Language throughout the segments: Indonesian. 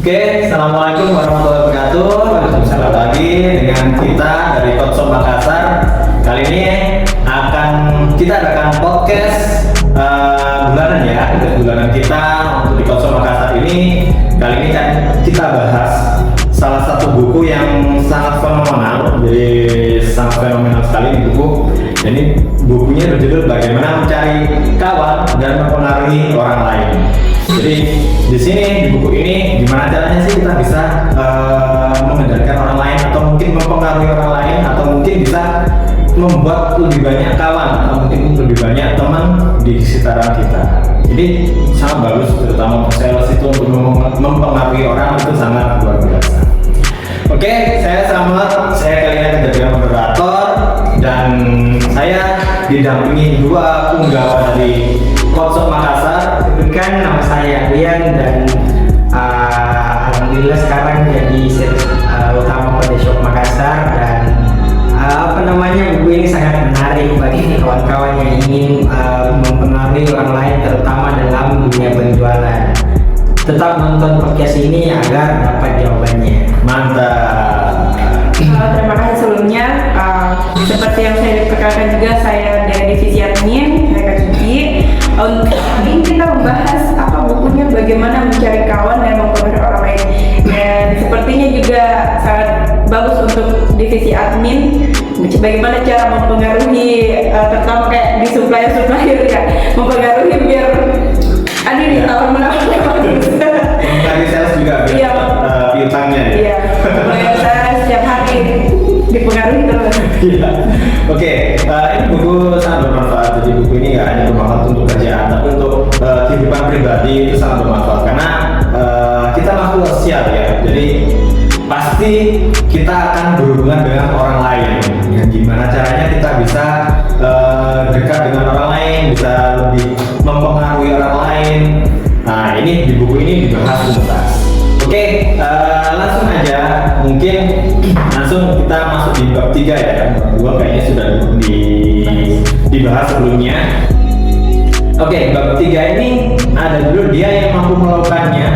Oke, assalamualaikum warahmatullahi wabarakatuh. Berjumpa lagi dengan kita dari Kotsom Makassar. Kali ini kita adakan podcast bulanan ya, bulanan kita untuk di Kotsom Makassar ini. Kali ini kan kita bahas salah satu buku yang sangat fenomenal, jadi sangat fenomenal sekali ini buku. Jadi bukunya berjudul Bagaimana Mencari Kawan dan Mempengaruhi Orang Lain. Jadi di sini di buku ini gimana caranya sih kita bisa mengendalikan orang lain atau mungkin mempengaruhi orang lain atau mungkin bisa membuat lebih banyak kawan atau mungkin lebih banyak teman di sekitaran kita. Jadi sangat bagus, terutama sales itu untuk mempengaruhi orang itu sangat luar biasa. Oke, saya kali ini jadi moderator dan saya didampingi dua punggawa dari Kotsom Makassar. Kan nama saya Rian dan alhamdulillah sekarang jadi sales utama pada Shop Makassar dan buku ini sangat menarik bagi kawan-kawan yang ingin mempengaruhi orang lain terutama dalam dunia penjualan. Tetap nonton podcast ini agar dapat jawabannya. Mantap. Terima kasih sebelumnya. Seperti yang saya perkenalkan juga, saya dari divisi admin, saya Kak Kiki. Hari ini kita membahas apa bukunya Bagaimana Mencari Kawan dan Mempengaruhi Orang Lain. Dan sepertinya juga sangat bagus untuk divisi admin. Bagaimana cara mempengaruhi, terutama kayak di supplier ya, mempengaruhi biar ada di tawar-menawar. Mempengaruhi sales juga biar piutangnya ya. Iya, supplier saya setiap hari dipengaruhi terus. Iya. Oke, ini buku sangat bermanfaat. Jadi buku ini nggak hanya bermanfaat untuk kerjaan, tapi untuk kehidupan pribadi itu sangat bermanfaat karena kita makhluk sosial ya. Jadi pasti kita akan berhubungan dengan orang lain. Ya, gimana caranya kita bisa dekat dengan orang lain, bisa lebih mempengaruhi orang lain. Nah, ini di buku ini dibahas tuntas. Oke, langsung aja. Mungkin langsung kita masuk di bab 3 ya. Bab 2 kayaknya sudah dibahas sebelumnya. Oke, bab 3 ini ada dulu dia yang mampu melakukannya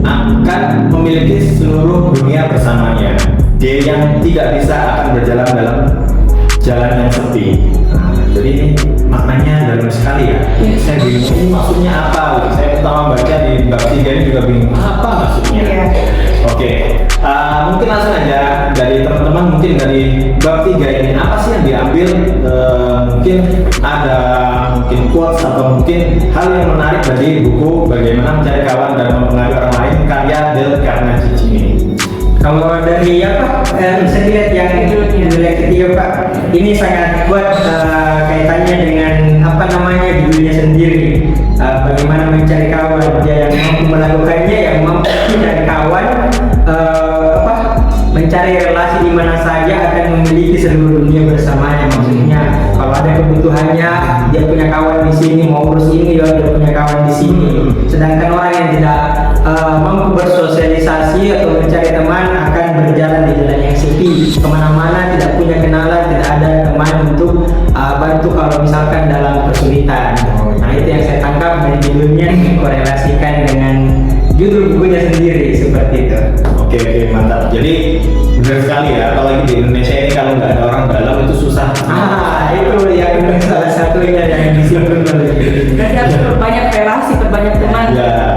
akan memiliki seluruh dunia bersamanya. Dia yang tidak bisa akan berjalan dalam jalan yang sepi. Nah, jadi ini maknanya dalam sekali ya. Saya bingung ini maksudnya apa. Saya pertama baca di bab 3 ini juga bingung apa maksudnya. Oke, mungkin langsung aja dari teman-teman, mungkin dari bab 3 ini apa sih yang diambil? Mungkin ada quotes atau mungkin hal yang menarik dari buku Bagaimana Mencari Kawan dan Mempengaruhi Orang Lain karya Dale Carnegie ini. Kalau dari saya lihat yang judul ketiga Pak, ini sangat kuat kaitannya dengan judulnya sendiri. Bagaimana mencari kawan, dia yang mampu melakukannya, yang mampu mencari kawan, mencari relasi di mana saja akan memiliki seluruh dunia bersamanya. Maksudnya kalau ada kebutuhannya, dia punya kawan di sini, mau urus ini, dia punya kawan di sini. Sedangkan orang yang tidak mampu bersosialisasi atau mencari teman akan berjalan di jalan yang sepi, kemana-mana, tidak punya kenalan, tidak ada teman untuk bantu kalau misalkan dalam kesulitan. Nah, itu yang saya tangkap dari judulnya, korelasikan dengan judul bukunya sendiri seperti itu. Oke, mantap. Jadi benar sekali ya, apalagi di Indonesia ini kalau nggak ada orang dalam itu susah. Itu yang salah satunya yang disiapkan oleh Berarti harus perbanyak relasi, perbanyak teman. Ya.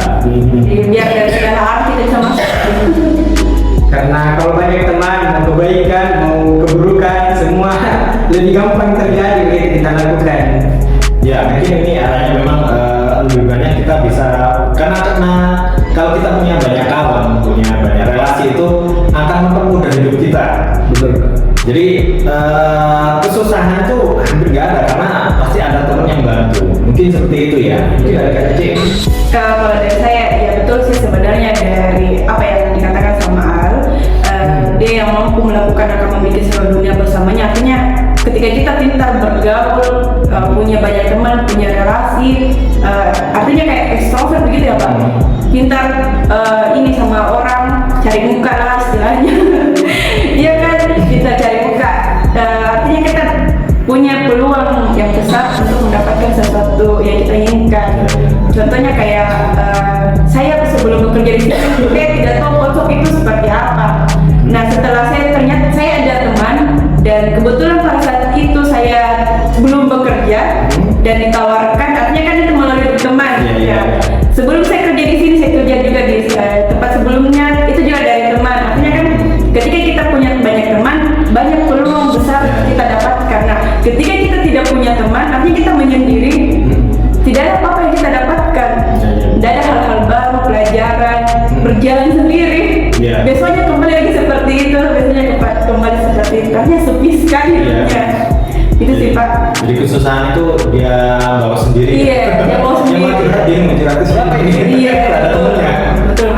Biar dari segala arti kita bisa masuk. Karena kalau banyak teman, mau kebaikan, mau keburukan, semua lebih gampang terjadi begitu kita lakukan. Ya, mungkin ini arahnya memang lebih banyak kita bisa karena kalau kita punya banyak kawan, punya banyak relasi itu akan mempermudah hidup kita. Betul. Jadi kesusahan itu hampir nggak ada karena pasti ada teman yang bantu. Mungkin seperti itu ya. Mungkin ada kata Cik. Kalau dari saya, ya betul sih sebenarnya dari apa yang dikatakan sama Al, dia yang mampu melakukan akan memiliki seluruh dunia bersamanya. Artinya ketika kita pintar bergaul, punya banyak teman, punya relasi, artinya kayak extrovert begitu ya Pak. Pintar ini sama orang, cari muka lah istilahnya. Iya kan, kita cari muka. Artinya kita punya peluang yang besar untuk mendapatkan sesuatu yang kita inginkan. Contohnya kayak saya sebelum bekerja di sini saya tidak tahu Photoshop itu seperti apa. Nah setelah ternyata saya ada teman dan kebetulan pada saat itu saya belum bekerja dan ditawarkan, artinya kan itu melalui teman. Sebelum saya kerja di sini, saya kerja juga di tempat sebelumnya itu juga dari teman. Artinya kan ketika kita punya banyak teman, banyak peluang besar kita dapatkan. Nah ketika kita tidak punya teman, artinya kita menyendiri, tidak ada apa-apa yang kita dapatkan. Tidak ada hal-hal baru, pelajaran, berjalan sendiri. Biasanya kembali lagi seperti itu, biasanya kembali seperti itu. Artinya sepi sekali hidupnya. Itu sih Pak. Jadi kesusahan itu dia bawa sendiri. Iya, dia bawa sendiri. Dia mencurahkan siapa ini? Iya, ada temennya. Betul.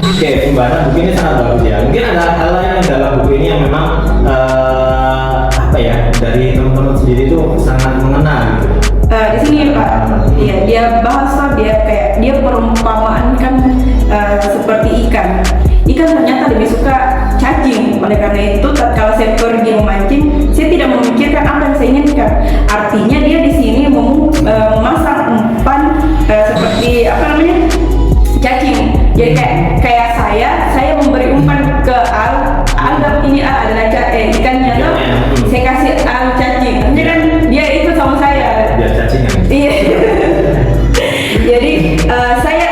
Oke, pembahasan buku ini sangat bagus ya. Mungkin ada hal lain dalam buku ini yang memang apa ya, dari teman-teman sendiri itu sangat mengena gitu. Di sini Pak, iya dia bahasa dia perumpamaan kan seperti ikan. Ikan ternyata lebih suka cacing. Oleh karena itu, tatkala saya pergi memancing, saya tidak memikirkan apa yang saya inginkan. Artinya dia di sini memasang umpan seperti apa namanya cacing. Jadi kayak saya memberi umpan ke anggap ini adalah ikannya tuh, saya kasih cacing. Artinya kan dia ikut sama saya. Biar cacingan. Iya. Jadi saya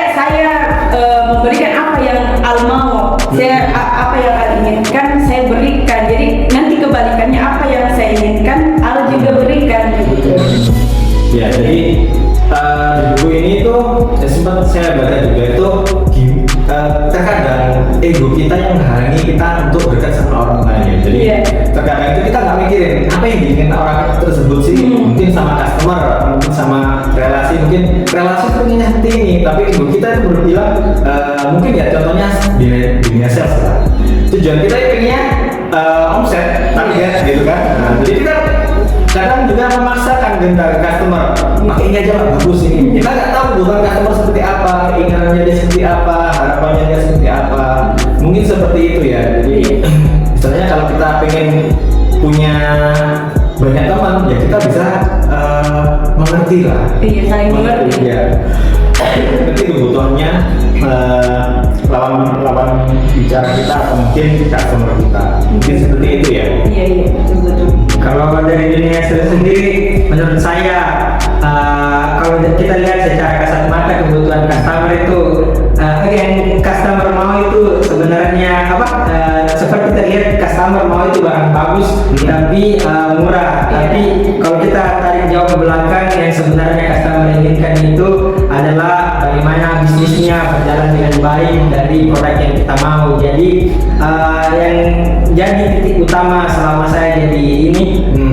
memberikan apa yang Al mau. Saya apa yang Al inginkan saya berikan. Jadi nanti kebalikannya apa yang saya inginkan Al juga berikan gitu. Ya, jadi di buku ini tuh sempat saya baca juga itu terkadang ego kita yang menghalangi kita untuk dekat sama orang lain ya. Jadi terkadang itu kita nggak mikirin apa yang diinginkan orang tersebut sih. Mungkin sama customer, mungkin sama relasi, mungkin relasi pengennya seperti ini, tapi ego kita itu berbilang mungkin ya contohnya di dunia sales lah. Tujuan kita pengennya omset, target gitu kan. Nah, jadi kita kadang juga memaksakan kehendak customer, makanya aja lah bagus ini. Kita nggak tahu kebutuhan customer seperti apa, keinginannya dia seperti apa, harapannya dia seperti apa. Mungkin seperti itu ya. Jadi misalnya kalau kita pengen punya banyak teman, ya kita bisa mengerti lah. Iya, saling mengerti. Ya. Nanti kebutuhannya lawan bicara kita atau mungkin customer kita. Mungkin seperti itu ya. Iya, betul. Kalau dari dunia sales sendiri, menurut saya kalau kita lihat secara kasat mata kebutuhan customer itu yang customer mau itu sebenarnya seperti terlihat customer mau itu barang bagus tapi murah. Tapi kalau kita tarik jauh ke belakang, yang sebenarnya customer inginkan itu adalah bagaimana bisnisnya berjalan dengan baik dari produk yang kita mau. Jadi yang jadi titik utama selama saya jadi ini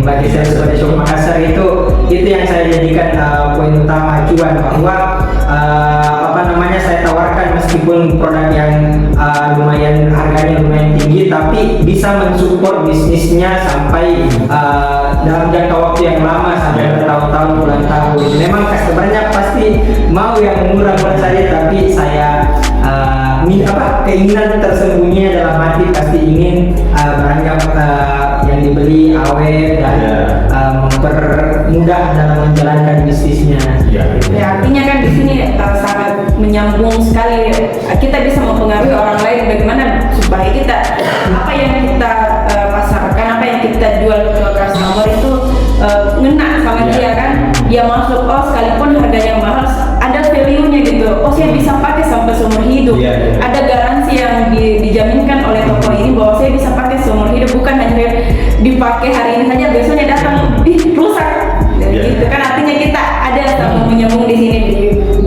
bagi saya sebagai Shop Makassar itu yang saya jadikan poin utama acuan, bahwa saya tawarkan meskipun produk yang harganya lumayan tinggi tapi bisa mensupport bisnisnya sampai dalam jangka waktu yang lama, sampai bertahun-tahun, puluhan tahun. Memang customernya pasti mau yang murah-murah saja, tapi saya keinginan tersembunyi dalam hati pasti ingin beranggap yang dibeli awet dan mempermudah dalam menjalankan bisnisnya. Ya, artinya kan di sini sangat menyambung sekali. Kita bisa mempengaruhi orang lain bagaimana supaya apa yang kita pasarkan, apa yang kita jual ke customer itu ngena sama dia kan. Dia masuk, sekalipun harganya mahal, ada value-nya gitu. Saya bisa pakai sampai seumur hidup. Ada garansi yang dijaminkan oleh toko ini bahwa saya bisa pakai seumur hidup, bukan hanya dipakai hari ini saja, besoknya datang rusak. Gitu kan, artinya kita ada sama menyambung di sini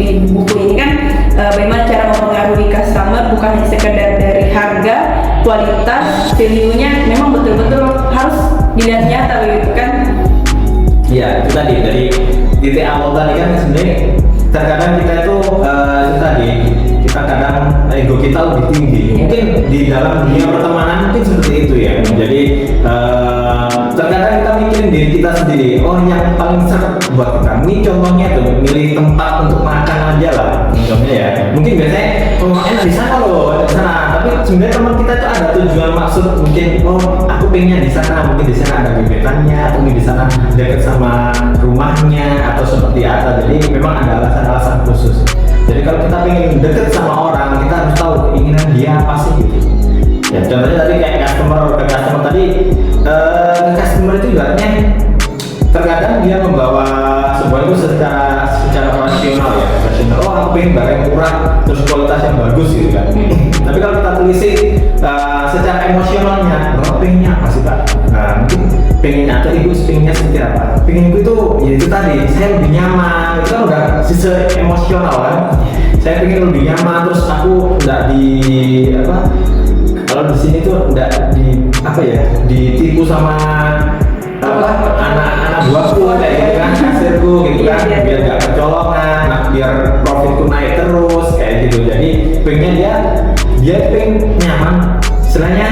di buku ini kan, bagaimana cara mempengaruhi customer bukan hanya sekedar dari harga, kualitas, value-nya memang betul-betul harus dilihat nyata gitu kan. Iya, itu tadi dari titik awal tadi kan sebenarnya terkadang kita itu kita kadang ego kita lebih tinggi. Mungkin di dalam dunia pertemanan mungkin seperti itu ya. Jadi terkadang kita mikirin diri kita sendiri. Oh, yang paling seret buat kita. Ini contohnya tuh, milih tempat untuk makan aja lah. Contohnya ya. Mungkin biasanya, oh enak di sana loh, di sana. Tapi sebenarnya teman kita tuh ada tujuan maksud. Mungkin, oh aku pengennya di sana. Mungkin di sana ada gebetannya, atau mungkin di sana dekat sama rumahnya, atau seperti apa. Jadi memang ada alasan-alasan khusus. Jadi kalau kita pengen deket sama orang, kita harus tahu keinginan dia apa sih gitu. Ya contohnya tadi kayak customer tadi, customer itu ibaratnya terkadang dia membawa sebuah itu secara rasional ya, rasional. Oh aku pengen barang yang murah, terus kualitas yang bagus gitu kan. Tapi kalau kita tulisin secara emosionalnya, oh pengennya apa sih Pak? Mungkin pengennya atau ibu pengennya seperti apa? Pengen ibu itu, ya itu tadi, saya lebih nyaman. Itu kan udah sisi emosional kan. Saya pengen lebih nyaman, terus aku nggak di apa? Kalau di sini tuh nggak di apa ya? Ditipu sama anak-anak buahku kayak gitu kan, kasirku gitu kan, biar nggak kecolongan, biar profitku naik terus kayak gitu. Jadi pengen dia pengen nyaman, istilahnya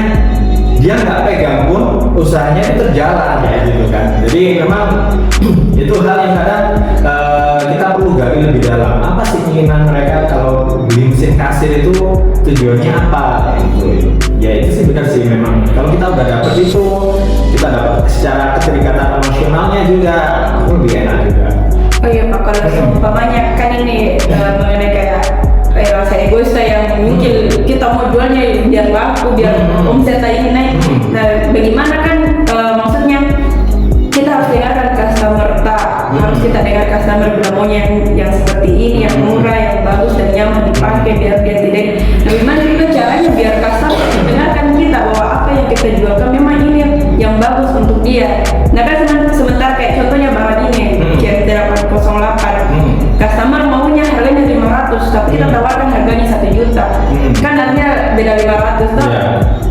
dia nggak pegang pun usahanya itu terjalan kayak gitu kan. Jadi memang itu hal yang kadang kita perlu gali lebih dalam. Apa sih keinginan mereka kalau beli mesin kasir itu tujuannya apa kayak gitu. Ya itu sih benar sih, memang kalau kita udah dapet itu, kita dapat secara keterikatan emosionalnya juga lebih enak juga. Oh iya Pak, kalau seumpamanya kan ini mengenai kayak rasa egois yang mungkin kita mau jualnya biar laku, biar omset ini naik. Nah bagaimana kan maksudnya kita harus dengarkan customer, harus kita dengar customer bila maunya yang seperti ini, yang murah, yang bagus dan nyaman dipakai, biar dia tidak. Nah gimana juga caranya biar customer dengarkan kita bahwa apa yang kita jualkan memang ini yang bagus untuk dia. Nah kan sementara kayak contohnya bahan ini kira-kira 808, customer maunya harganya 500 tapi kita tawarkan harganya 1 juta. Kan artinya beda 500 toh.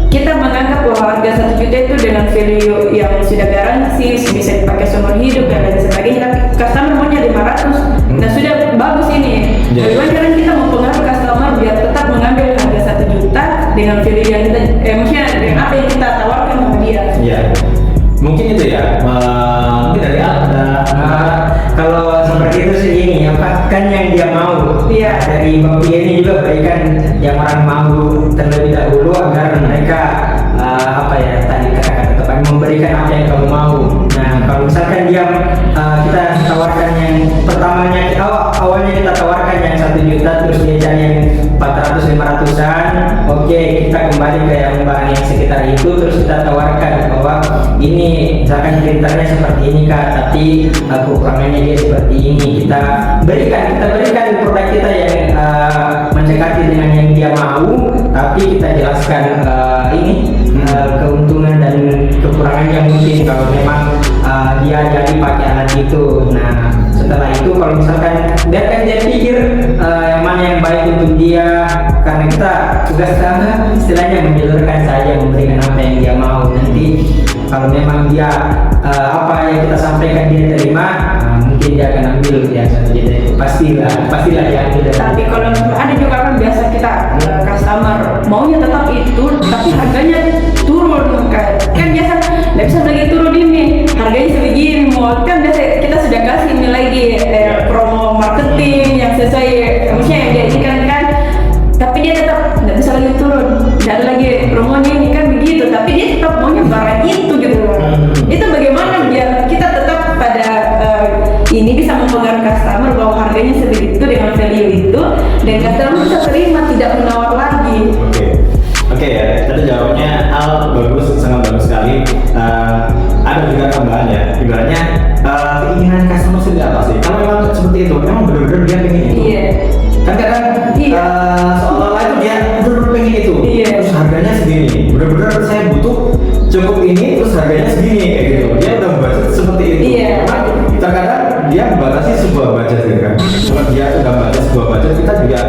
Kita menganggap bahwa harga 1 juta itu dengan value yang sudah garansi, bisa dipakai seumur hidup dan lain sebagainya, tapi customer maunya 500. Nah sudah bagus ini. Bagaimana caranya kita mempengaruhi customer biar tetap mengambil harga 1 juta dengan value yang kita, maksudnya dengan apa yang kita tawarkan sama dia. Iya. Mungkin itu ya. Mungkin dari ada. Kalau seperti itu sih ini apa kan yang dia mau. Iya. Dari Bapak ini juga berikan yang orang mau terlebih dahulu agar mereka apa ya tadi kata-kata tepat memberikan apa yang kamu mau. Nah kalau misalkan dia kita tawarkan yang pertamanya awalnya kita tawarkan yang 1 juta terus dia cari yang 400-500an, oke, kita kembali ke yang barang yang sekitar itu terus kita tawarkan bahwa ini misalkan printernya seperti ini Kak, tapi kekurangannya dia seperti ini. Kita berikan produk kita yang mendekati dengan yang dia mau, tapi kita jelaskan keuntungan dan kekurangannya mungkin kalau memang dia jadi pakai alat itu. Nah setelah itu kalau misalkan biarkan dia pikir yang mana yang baik untuk dia, karena kita tugas kita istilahnya menjalurkan saja, memberikan apa yang dia mau. Nanti kalau memang dia apa yang kita sampaikan dia terima, mungkin dia akan ambil yang 1 juta itu. Pastilah dia ambil. Tapi kalau ada juga kan biasa kita customer maunya tetap itu, tapi harganya turun kan biasa nggak bisa lagi turun ini harganya sebegini, mau kan biasa kita sudah kasih ini lagi promo marketing yang sesuai maksudnya yang dia inginkan kan, tapi dia tetap nggak bisa lagi turun dan lagi promonya ini kan begitu, tapi dia tetap maunya barang itu gitu. Itu bagaimana biar kita tetap pada ini bisa mempengaruhi customer bahwa harganya sebegitu dengan value itu, dan customer bisa terima, tidak menawar lagi. Oke ya, tadi jawabnya Al bagus, sangat bagus sekali. Ada juga tambahannya, ibaratnya keinginan customer sudah apa sih? Kalau memang seperti itu, memang benar-benar dia pengen itu. Iya. Kan kadang seolah-olah itu dia benar-benar pengen itu. Iya. Terus harganya segini, benar-benar saya butuh cukup ini, terus harganya segini kayak gitu. Dia udah membaca seperti itu. Iya. Memang terkadang dia membatasi sebuah budget gitu kan. Kalau dia sudah membatasi sebuah budget, kita juga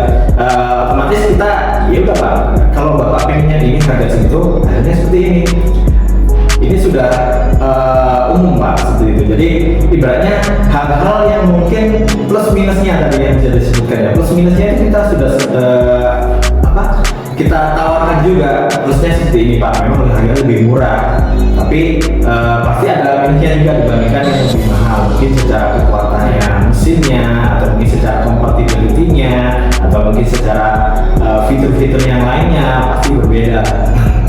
otomatis kita ya udah Pak, kalau Bapak pengennya ini harga segitu, harganya seperti ini. Ini sudah umum Pak, seperti itu. Jadi ibaratnya hal-hal yang mungkin plus minusnya tadi yang bisa disebutkan ya. Plus minusnya itu kita sudah kita tawarkan juga plusnya seperti ini Pak, memang harganya lebih murah, tapi pasti ada minusnya juga dibandingkan yang lebih mahal, mungkin secara kekuatannya mesinnya, atau mungkin secara compatibility-nya, atau mungkin secara fitur-fitur yang lainnya pasti berbeda.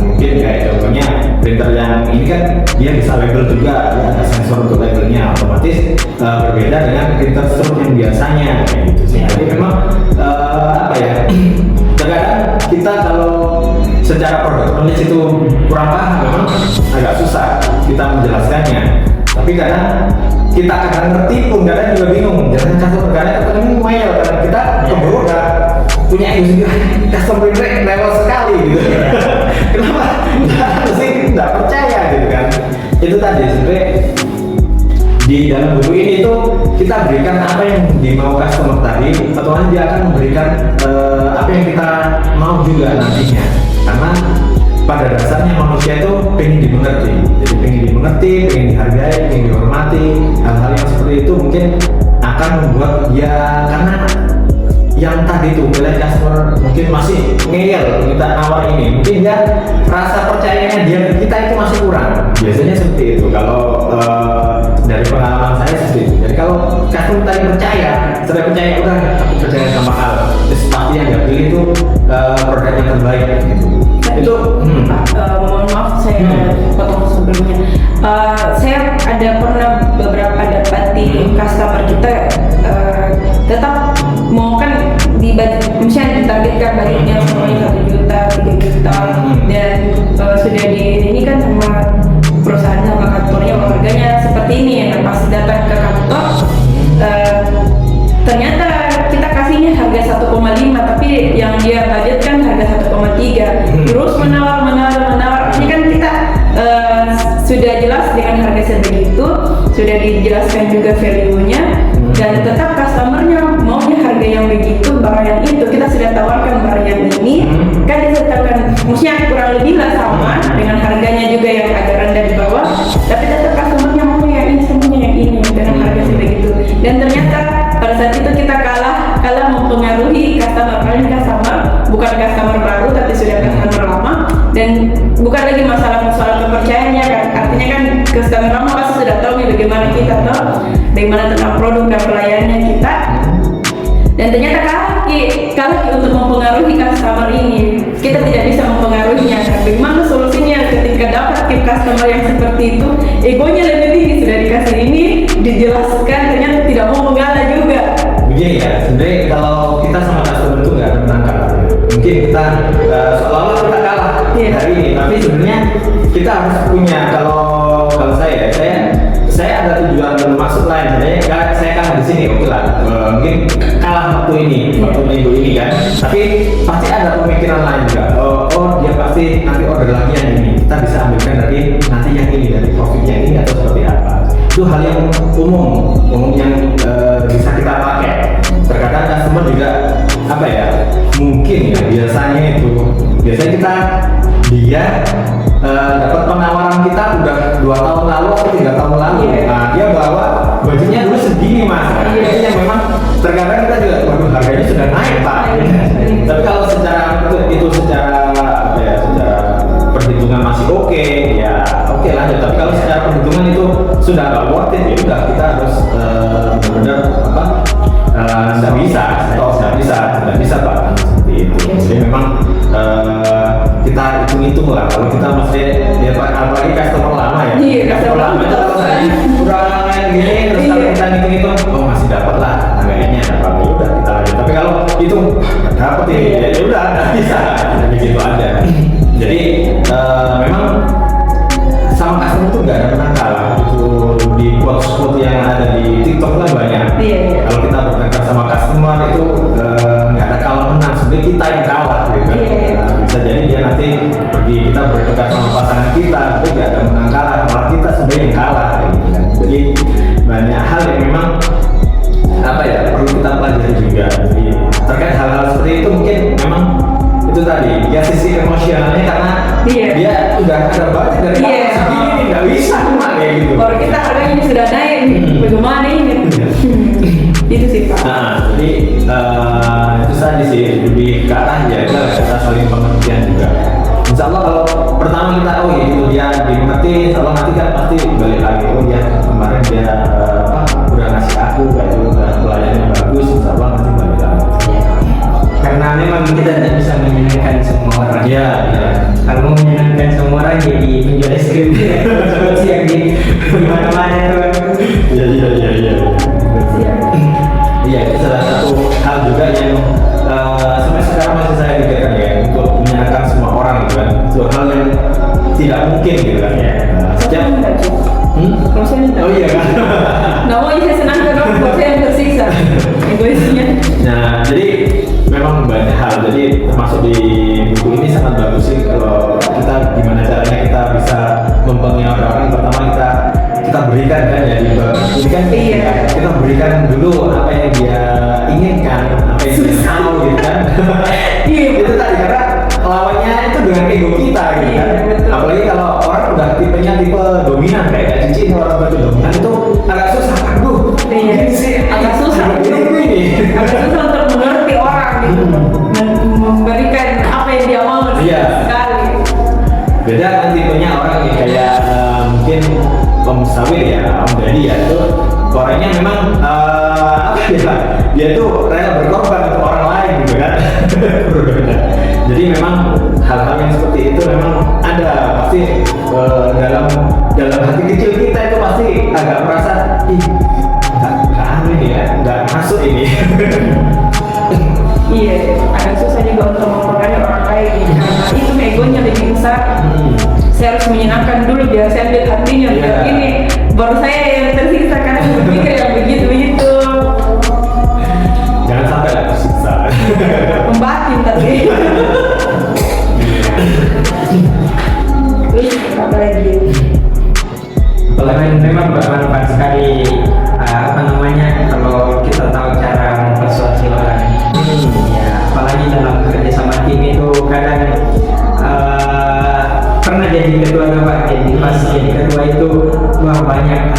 Mungkin kayak contohnya printer yang ini kan dia bisa label juga, ya, ada sensor untuk labelnya, otomatis berbeda dengan printer stroke yang biasanya kayak gitu sih. Jadi memang apa ya, terkadang kita kalau secara produk knowledge itu kurang paham, memang agak susah kita menjelaskannya. Tapi kadang kita kadang ngerti pun kadang juga bingung. Jangan kadang ini ngomel karena kita keburu udah punya ilmu customer rate level sekali gitu. Kenapa? Mesti nggak percaya gitu kan? Itu tadi sebenarnya di dalam buku ini tuh kita berikan apa yang dimau customer tadi, atau dia akan memberikan apa yang kita mau juga nantinya. Karena pada dasarnya manusia itu pengen dimengerti, jadi pengen dimengerti, pengen dihargai, pengen dihormati. Hal-hal yang seperti itu mungkin akan membuat dia, karena yang tadi tuh nilai customer mungkin masih ngeyel kita nawar ini, mungkin dia rasa percayanya dia kita itu masih kurang. Biasanya seperti itu kalau dari pengalaman saya seperti itu. Jadi kalau customer tadi percaya, sudah percaya, udah aku percaya sama Al, terus pasti yang dia pilih itu produk yang terbaik gitu. Itu mohon maaf saya potong sebelumnya. Saya ada pernah beberapa dapat di customer kita tetap mau kan di misalnya ditargetkan budgetnya semuanya 1 juta, 3 juta, dan sudah di ini kan sama perusahaan sama kantornya harganya seperti ini ya. Nah, pas datang ke kantor ternyata kita kasihnya harga 1,5, tapi yang dia budgetkan harga 1,3. Terus menawar, ini kan kita sudah jelas dengan harga sebegitu, sudah dijelaskan juga value-nya, dan tetap customernya maunya harga yang begitu, barang yang itu kita sudah tawarkan barang yang ini, kan disertakan maksudnya kurang lebih lah sama dengan harganya juga yang agak rendah di bawah, tapi tetap customernya maunya yang ini, semuanya yang ini dengan harga sebegitu. Dan ternyata pada saat itu kita kalah mempengaruhi customer, karena customer bukan customer baru tapi sudah customer lama, dan bukan lagi masalah kepercayaannya kan, artinya kan customer lama pasti sudah tahu nih bagaimana kita tahu bagaimana tentang produk dan pelayanannya kita, dan ternyata kalah untuk mempengaruhi customer ini, kita tidak bisa mempengaruhinya kan. Bagaimana solusinya ketika dapat tim customer yang seperti itu, egonya lebih tinggi, sudah dikasih ini, dijelaskan, ternyata tidak mau mengalah juga. begini ya, sebenarnya kalau kita sama customer itu nggak ada menang kalah. Mungkin kita seolah-olah kita kalah hari ini, tapi sebenarnya kita harus punya, kalau saya ada tujuan dan maksud lain. Saya kalah di sini, oke lah, mungkin kalah waktu minggu ini kan, tapi pasti ada pemikiran lain juga. Oh dia pasti nanti order lagi yang ini, kita bisa ambilkan dari nanti yang ini, dari profitnya ini atau seperti apa. Itu hal yang umum yang bisa kita pakai. Terkadang customer juga apa ya, mungkin ya biasanya kita dia dapat penawaran kita udah 2 tahun lalu atau 3 tahun lalu. Nah, dia bawa budgetnya dulu segini mas. Akhirnya memang terkadang kita juga, waduh harganya sudah naik pak. Tapi kalau secara perhitungan masih oke, ya oke lanjut. Tapi kalau secara perhitungan itu sudah nggak worth it, ya udah kita harus benar-benar nggak bisa pak, seperti itu. Jadi memang kita hitung lah, kalau kita mesti ya pak, apalagi customer lama ya. Customer lama itu kalau tadi udah kayak gini terus kalau kita hitung oh masih dapat lah, kayaknya dapat, ya udah kita lanjut. Tapi kalau itu nggak dapat ya udah nggak bisa, begitu aja. Jadi memang sama customer itu nggak ada menang kalah. Itu di quote-quote yang ada di TikTok lah banyak. Kalau kita bertengkar sama customer itu nggak ada kalah menang, sebenarnya kita yang kalah gitu. Bisa jadi dia nanti pergi, kita bertengkar sama pasangan kita, tapi nggak ada menang kalah, malah kita sebenarnya yang kalah gitu kan. Jadi banyak hal yang memang apa ya perlu kita pelajari juga. Jadi terkait hal-hal seperti itu mungkin memang itu tadi ya sisi emosionalnya, karena dia udah ada budget dari segini nggak bisa cuma kayak gitu. Kalau kita harganya ini sudah naik, bagaimana ini? Itu sih pak. Nah, jadi itu tadi sih lebih ke arah ya kita saling pengertian juga. Insya Allah kalau pertama kita oh ya gitu dia dimengerti, insya Allah nanti kan pasti balik lagi oh ya kemarin dia udah ngasih aku kayak gitu pelayanannya bagus, insya Allah nanti balik lagi. Karena memang kita tidak bisa menyenangkan semua orang. Iya. Kalau mau menyenangkan semua orang jadi menjual es krim yang di mana-mana tuh. Iya. Iya, itu salah satu hal juga yang sampai sekarang masih saya pikirkan ya untuk menyenangkan semua orang gitu kan. Itu hal yang tidak mungkin gitu kan. Ya. Sejak Kalau saya minta. Oh iya kan. Nggak mau saya senangkan dong, kalau saya yang tersiksa. Egoisnya. Nah, jadi memang banyak hal. Jadi termasuk di buku ini sangat bagus sih kalau kita gimana caranya kita bisa mempengaruhi orang. Pertama kita berikan kan ya ini kan Iya. kita berikan dulu apa yang dia inginkan, apa yang dia mau gitu kan. Iya. Itu tadi karena lawannya itu dengan ego kita gitu kan. Iya, betul. Apalagi kalau orang udah tipenya tipe dominan kayak Cici orang tipe dominan itu agak susah. Aduh, Iya. ini sih Agak susah. ini. Agak susah untuk mengerti orang gitu. Memberikan apa yang dia mau Iya. sekali. Beda kan tipenya orang yang kayak mungkin Om Sawir ya, Om Dadi ya itu orangnya memang apa ya, dia tuh rela berkorban untuk orang lain gitu kan. Berbeda. Jadi memang hal-hal yang seperti itu memang ada pasti dalam hati kecil kita itu pasti agak merasa ih nggak aneh ini ya, nggak masuk ini. Iya, agak susah juga untuk mempengaruhi orang lain karena itu egonya lebih besar. Saya harus menyenangkan dulu biar saya ambil hatinya biar Iya. ini baru saya yang tersiksa karena berpikir yang begitu. Jangan sampai lah tersiksa. Membatin tadi. Terus apa lagi? Memang bermanfaat sekali apa namanya kalau kita tahu cara mempersuasi orang. Ya, apalagi dalam kerja sama tim itu kadang pernah jadi ketua Pak, jadi pas jadi ketua itu wah banyak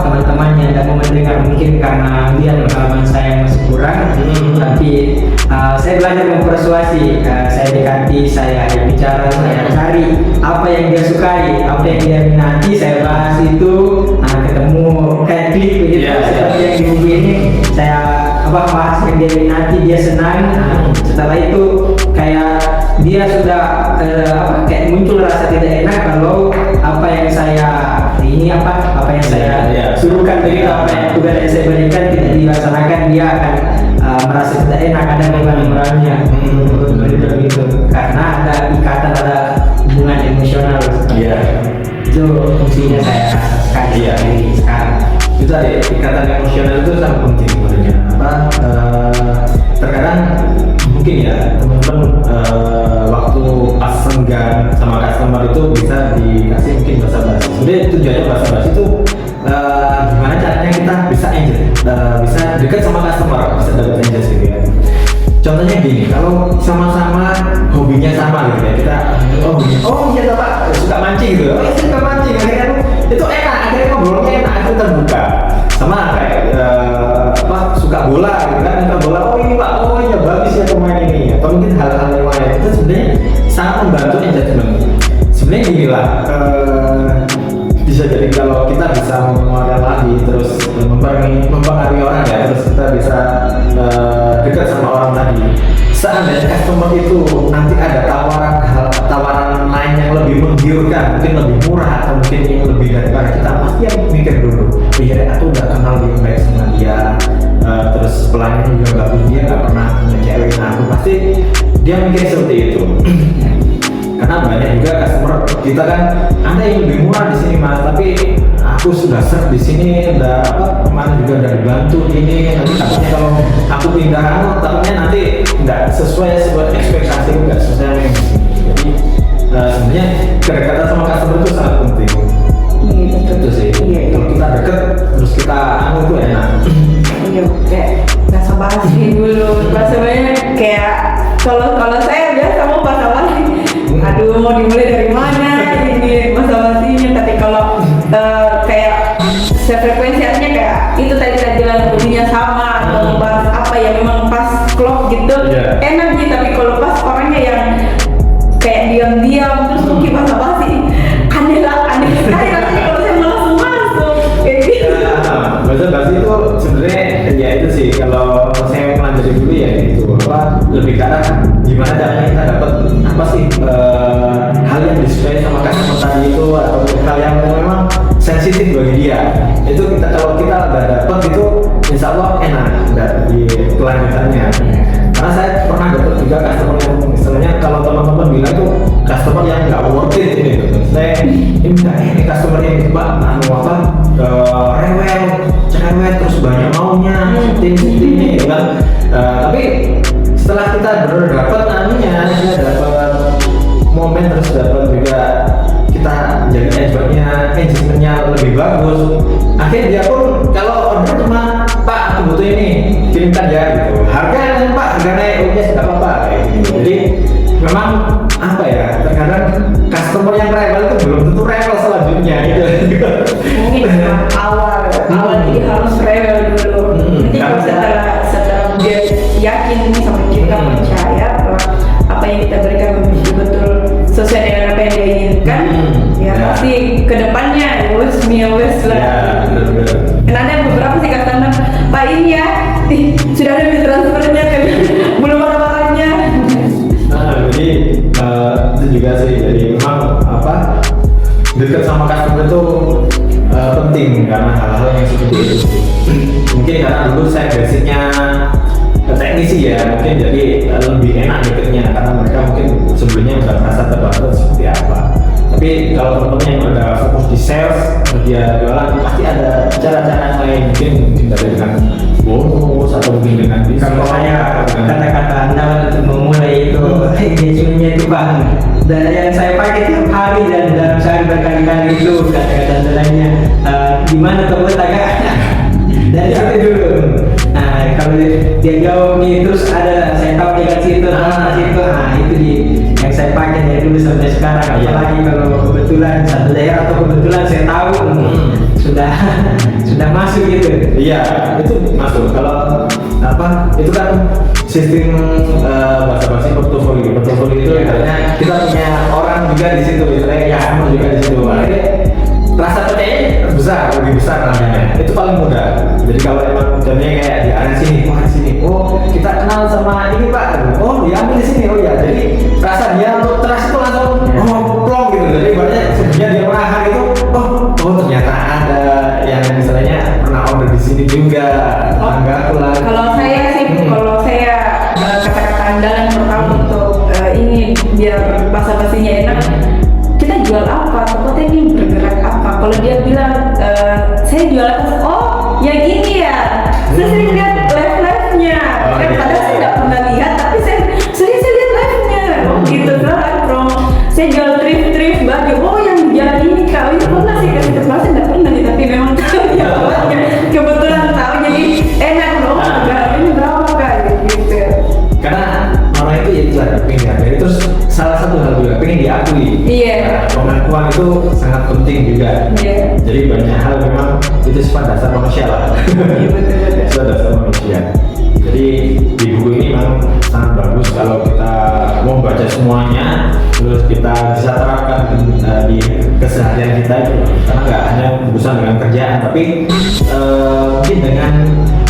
teman-teman yang tidak mau mendengar mungkin karena dia pengalaman saya masih kurang, tapi saya belajar mempersuasi, saya dekati, saya bicara, saya cari apa yang dia sukai, apa yang dia minati, saya bahas itu, ketemu kayak klik begitu. Seperti yang di buku ini saya bahas yang dia minati, dia senang. Setelah itu kayak dia sudah kayak muncul rasa tidak enak kalau apa yang saya suruhkan begitu, apa yang tugas yang saya berikan tidak dilaksanakan, dia akan merasa tidak enak, ada beban moralnya begitu karena ada ikatan, ada hubungan emosional. Itu fungsinya saya rasakan sekarang. Itu tadi ikatan emosional itu sangat penting sebenarnya. Terkadang mungkin ya teman-teman waktu pas senggang sama customer itu bisa dikasih mungkin bahasa basi. Sebenarnya tujuannya bahasa basi itu gimana caranya kita bisa bisa dekat sama customer, bisa dapat engage gitu ya. Contohnya gini, kalau sama-sama hobinya sama gitu ya, kita iya Pak suka mancing gitu, saya suka mancing, akhirnya itu enak, akhirnya ngobrolnya enak, itu terbuka. Sama kayak suka bola gitu kan, suka bola, ini Pak, iya bagus ya pemain ini, atau mungkin hal-hal yang lain, itu sebenarnya sangat membantu engagement. Sebenarnya gini lah, bisa jadi kalau kita bisa mengenali terus mempengaruhi orang ya, terus kita bisa dekat sama orang tadi. Seandainya customer itu nanti ada tawaran lain yang lebih menggiurkan, mungkin lebih murah atau mungkin yang lebih daripada kita, pasti yang mikir dulu. Pikirnya aku udah kenal dia baik sama dia, terus pelayannya juga bagus, dia nggak pernah ngecewain aku, pasti dia mikir seperti itu. Karena banyak juga customer kita kan ada yang lebih murah di sini Mas, tapi aku sudah serve di sini, udah kemarin juga udah dibantu ini, nanti takutnya kalau aku pindah takutnya nanti nggak sesuai ekspektasi, nggak sesuai yang di sini. Jadi sebenarnya kedekatan sama customer itu sangat penting. Itu sih. Kalau kita deket terus kita itu enak. Iya, kayak nggak sabar sih dulu. Bahasanya kayak kalau saya biasa mau basa-basi. Aduh, mau dimulai dari mana ini basa-basinya. Tapi kalau kayak sefrekuensi artinya kayak itu tadi saya bilang hobinya sama atau bahas apa ya memang pas klop gitu, enak sih. Tapi kalau pas orangnya yang kayak diam-diam apa sih hal yang disukai sama customer tadi itu atau hal yang memang sensitif bagi dia, itu kalau kita udah dapat itu insya Allah enak di kelanjutannya. Karena saya pernah dapat juga customer yang misalnya kalau teman-teman bilang tuh customer yang nggak worth it ini, saya ini customer yang rewel, cerewet, terus banyak maunya, ini kan. Tapi setelah kita dapat anunya, kita dapat momen, terus dapat juga kita jadi engagementnya lebih bagus. Akhirnya dia pun kalau order cuma Pak aku butuh ini, kirimkan ya gitu. Harga Pak, harga naik, oh ya sudah apa-apa kayak gitu. Jadi memang apa ya, terkadang customer yang rewel itu belum tentu rewel selanjutnya gitu. Mungkin awal jadi harus rewel dulu. Nanti kalau setelah dia yakin sama kita, percaya bahwa apa yang kita berikan betul-betul sesuai dengan apa yang dia inginkan, ya pasti kedepannya wes lah. Ya, benar-benar. Dan ada beberapa sih customer, Pak ini ya, sudah ada transfernya kan, belum ada barangnya. Jadi itu juga sih, jadi memang apa dekat sama customer itu penting karena hal-hal yang seperti itu sih. Mungkin karena dulu saya basicnya teknisi ya, mungkin jadi lebih enak deketnya karena mereka mungkin sebelumnya udah merasa terbantu seperti apa. Tapi kalau teman-teman yang udah fokus di sales, dia jualan pasti ada cara-cara lain, mungkin dari dengan bonus atau mungkin dengan diskon. Kalau saya kata-kata Anda untuk memulai itu engagementnya itu Pak, dan yang saya pakai tiap hari dan dalam sehari berkali-kali itu kata-kata Andanya gimana kamu tanya dari situ dulu. Nah kalau dia jawab nih terus ada saya tahu dia kasih itu, itu di yang saya pakai dari dulu sampai sekarang. Apalagi kalau kebetulan satu daerah atau kebetulan saya tahu sudah masuk gitu. Iya, itu masuk. Kalau apa? Itu kan sistem bahasa-bahasa portofolio. Portofolio itu katanya kita punya orang juga di situ, misalnya ya kamu juga di situ. Akhirnya rasa percaya besar, lebih besar namanya. Itu paling mudah. Jadi kalau emang contohnya kayak di area sini, di sini. Oh, kita kenal sama ini Pak. Oh, diambil di sini. Oh ya, jadi rasa dia untuk trust itu langsung plong gitu. Jadi ibaratnya sebenarnya dia pernah itu, oh ternyata ada yang misalnya pernah order di sini juga. Enggak pulang. Kalau saya sih, kata-kata andalan pertama untuk ini biar basa-basinya enak, kita jual apa, tempatnya ini bergerak apa. Kalau dia bilang saya jual apa, oh yang ini ya, saya sering lihat live-nya. Padahal saya nggak pernah lihat, tapi saya sering lihat live-nya. Oh gitu kan, saya jual thrift baju, oh yang jual ini kau ini pernah sih kasih ke saya nggak pernah nih, tapi memang tahu ya kebetulan tahu jadi enak loh. Ini berapa kali gitu. Karena orang itu ya itu pengen dihargai, terus salah satu hal juga pengen diakui. Iya. Pengakuan itu sangat penting juga. Iya. Jadi banyak hal memang itu sifat dasar manusia lah. Betul. Sifat dasar manusia. Jadi di buku ini memang sangat bagus kalau kita mau baca semuanya, terus kita bisa terapkan di keseharian kita itu. Karena nggak hanya urusan dengan kerjaan, tapi mungkin dengan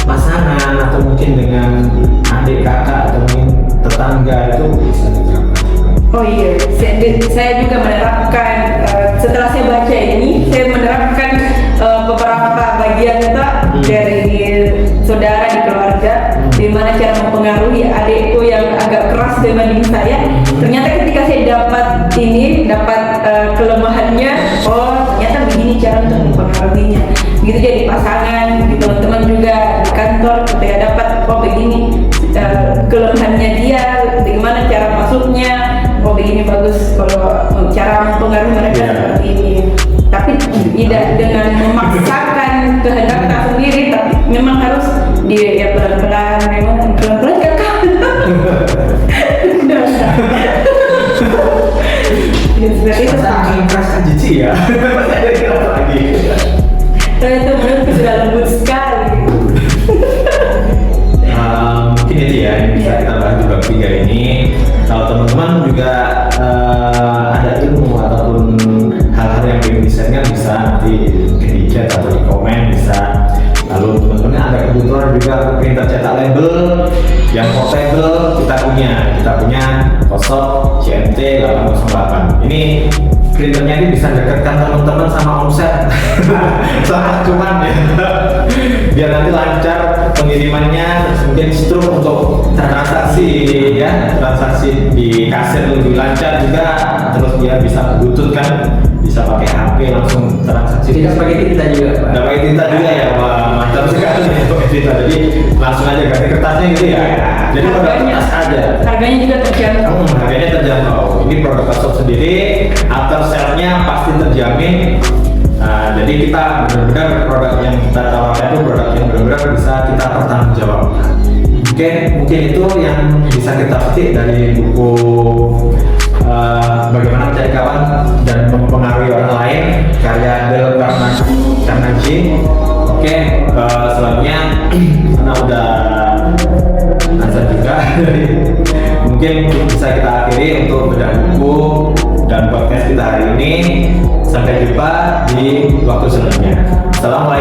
pasangan atau mungkin dengan adik kakak atau mungkin tetangga itu bisa diterapkan. Oh iya, saya juga menerapkan setelah saya baca ini, saya menerapkan beberapa bagian dari saudara di keluarga, di mana cara mempengaruhi adikku yang agak keras dibanding saya. Ternyata ketika saya dapat kelemahannya, oh ternyata begini cara untuk mempengaruhinya. Begitu jadi pasangan, di teman-teman juga di kantor, ketika dapat oh begini kelemahannya dia, bagaimana cara masuknya, oh begini bagus kalau cara mempengaruhi mereka seperti ini. Tapi tidak dengan memaksakan kehendak kita sendiri, tapi memang harus ya pelan-pelan, memang pelan-pelan ya kan. Ya seperti itu. Saking keras kan jijik ya. Lagi. Itu menurutku sudah lembut sekali. Mungkin itu ya yang bisa kita bahas di bab 3 ini. Kalau teman-teman juga ada ilmu ataupun hal-hal yang ingin di-share bisa nanti mungkin di chat atau di komen bisa. Lalu teman-teman ada kebutuhan juga printer cetak label yang portable kita punya Kosot CMT 808. Ini printernya ini bisa dekatkan teman-teman sama omset sama cuman ya biar nanti lancar pengirimannya, terus mungkin struk untuk transaksi di kasir lebih lancar juga, terus dia bisa bluetooth kan, bisa pakai HP langsung transaksi. Tidak pakai tinta juga, Pak. Tidak pakai tinta juga ya, wah mantap sekali ya pakai tinta. Jadi langsung aja ganti kertasnya gitu ya. Jadi produk kertas aja. Harganya juga terjangkau. Harganya terjangkau. Ini produk Kosot sendiri, after sale-nya pasti terjamin. Nah, jadi kita benar-benar produk yang kita tawarkan itu produk yang benar-benar bisa kita pertanggungjawabkan. Oke, mungkin itu yang bisa kita petik dari buku Bagaimana Mencari Kawan dan Mempengaruhi Orang Lain karya Dale Carnegie. Oke, selanjutnya karena udah azan juga, mungkin bisa kita akhiri untuk bedah buku dan podcast kita hari ini. Sampai jumpa di waktu selanjutnya. Assalamualaikum.